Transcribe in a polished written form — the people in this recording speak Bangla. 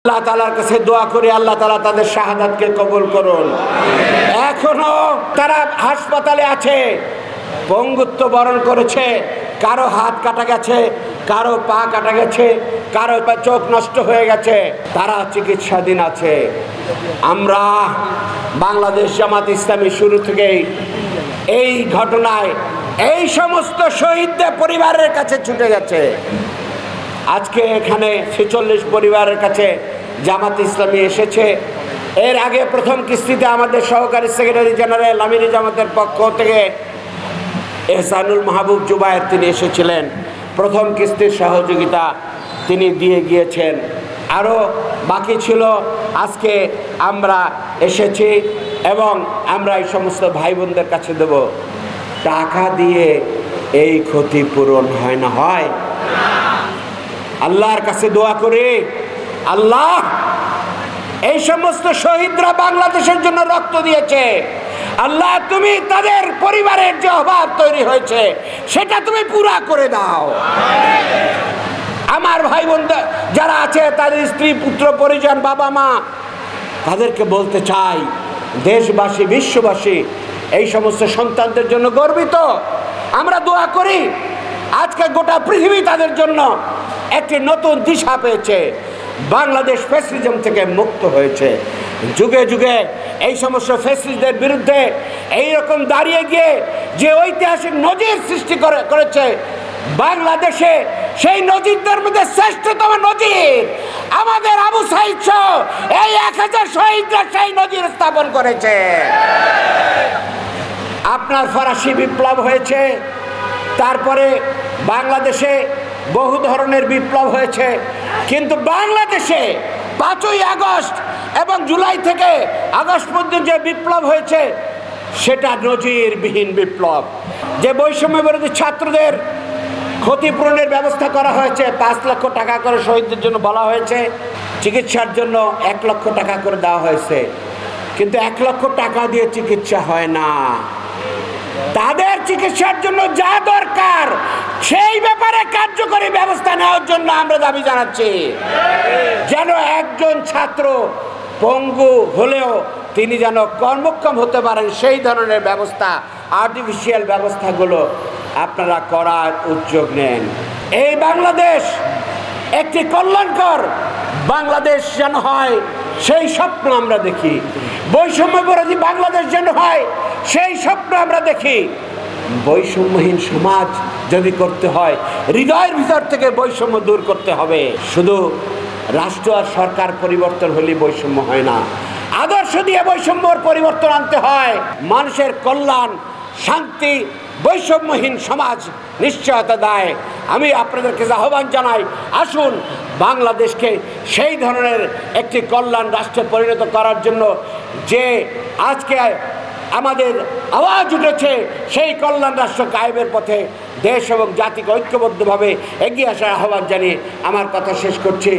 আল্লাহ তাআলার কাছে দোয়া করি আল্লাহ তাআলা তাদের শাহাদাতকে কবুল করুন। এখনো তারা হাসপাতালে আছে, পঙ্গুত্ব বরণ করেছে, কারো হাত কাটা গেছে, কারো পা কাটা গেছে, কারো চোখ নষ্ট হয়ে গেছে, তারা চিকিৎসাধীন আছে। আমরা বাংলাদেশ জামাত ইসলামী শুরু থেকেই এই ঘটনায় এই সমস্ত শহীদদের পরিবারের কাছে ছুটে গেছে। আজকে এখানে 46 পরিবারের কাছে জামাত ইসলামী এসেছে। এর আগে প্রথম কিস্তিতে আমাদের সহকারী সেক্রেটারি জেনারেল আমিরি জামাতের পক্ষ থেকে এহসানুল মাহবুব জুবায়ের তিনি এসেছিলেন, প্রথম কিস্তির সহযোগিতা তিনি দিয়ে গিয়েছেন। আরও বাকি ছিল, আজকে আমরা এসেছি এবং আমরা এই সমস্ত ভাই বোনদের কাছে দেব। টাকা দিয়ে এই ক্ষতিপূরণ হয় না, হয়? আল্লাহর কাছে দোয়া করি, আল্লাহ এই সমস্ত শহীদরা বাংলাদেশের জন্য রক্ত দিয়েছে, আল্লাহ তুমি তাদের পরিবারের যে অভাব তৈরি হয়েছে সেটা তুমি পুরা করে দাও। আমার ভাই বোন যারা আছে, তাদের স্ত্রী পুত্র পরিজন বাবা মা, তাদেরকে বলতে চাই, দেশবাসী বিশ্ববাসী এই সমস্ত সন্তানদের জন্য গর্বিত। আমরা দোয়া করি আজকে গোটা পৃথিবী তাদের জন্য একটি নতুন দিশা পেয়েছে, বাংলাদেশ ফ্যাসিজম থেকে মুক্ত হয়েছে। যুগে যুগে এই সমস্ত ফ্যাসিস্টদের বিরুদ্ধে এইরকম দাঁড়িয়ে গিয়ে যে ঐতিহাসিক নজির সৃষ্টি করেছে বাংলাদেশে, সেই নজিরদের মধ্যে শ্রেষ্ঠতম নজির আমাদের আবু সাঈদ সহ এই 1000 শহীদরা সেই নজির স্থাপন করেছে। আপনার ফরাসি বিপ্লব হয়েছে, তারপরে বাংলাদেশে বহু ধরনের বিপ্লব হয়েছে, কিন্তু বাংলাদেশে 5ই আগস্ট এবং জুলাই থেকে আগস্ট পর্যন্ত যে বিপ্লব হয়েছে সেটা নজিরবিহীন বিপ্লব। যে বৈষম্য বিরোধী ছাত্রদের ক্ষতিপূরণের ব্যবস্থা করা হয়েছে, 5 লক্ষ টাকা করে শহীদদের জন্য বলা হয়েছে, চিকিৎসার জন্য 1 লক্ষ টাকা করে দেওয়া হয়েছে, কিন্তু 1 লক্ষ টাকা দিয়ে চিকিৎসা হয় না। তাদের চিকিৎসার জন্য যা দরকার সেই ব্যাপারে কার্যকরী ব্যবস্থা নেওয়ার জন্য আমরা দাবি জানাচ্ছি, যেন একজন ছাত্র পঙ্গু হলেও তিনি যেন কর্মক্ষম হতে পারেন সেই ধরনের ব্যবস্থা, আর্টিফিশিয়াল ব্যবস্থাগুলো আপনারা করার উদ্যোগ নেন। এই বাংলাদেশ একটি কল্যাণকর বাংলাদেশ যেন হয় সেই স্বপ্ন আমরা দেখি, বৈষম্য বিরোধী বাংলাদেশ যেন হয় সেই স্বপ্ন আমরা দেখি। বৈষম্যহীন সমাজ যদি করতে হয়, হৃদয়ের ভিতর থেকে বৈষম্য দূর করতে হবে। শুধু রাষ্ট্র আর সরকার পরিবর্তন হলে বৈষম্য হয় না, আদর্শ দিয়ে বৈষম্যর পরিবর্তন আনতে হয়। মানুষের কল্যাণ, শান্তি, বৈষম্যহীন সমাজ নিশ্চয়তা দেয়। আমি আপনাদেরকে আহ্বান জানাই, আসুন বাংলাদেশকে সেই ধরনের একটি কল্যাণ রাষ্ট্রে পরিণত করার জন্য যে আজকে আমাদের আওয়াজ উঠেছে, সেই কল্যাণ রাষ্ট্র কায়েমের পথে দেশ এবং জাতিকে ঐক্যবদ্ধভাবে এগিয়ে আসার আহ্বান জানিয়ে আমার কথা শেষ করছি।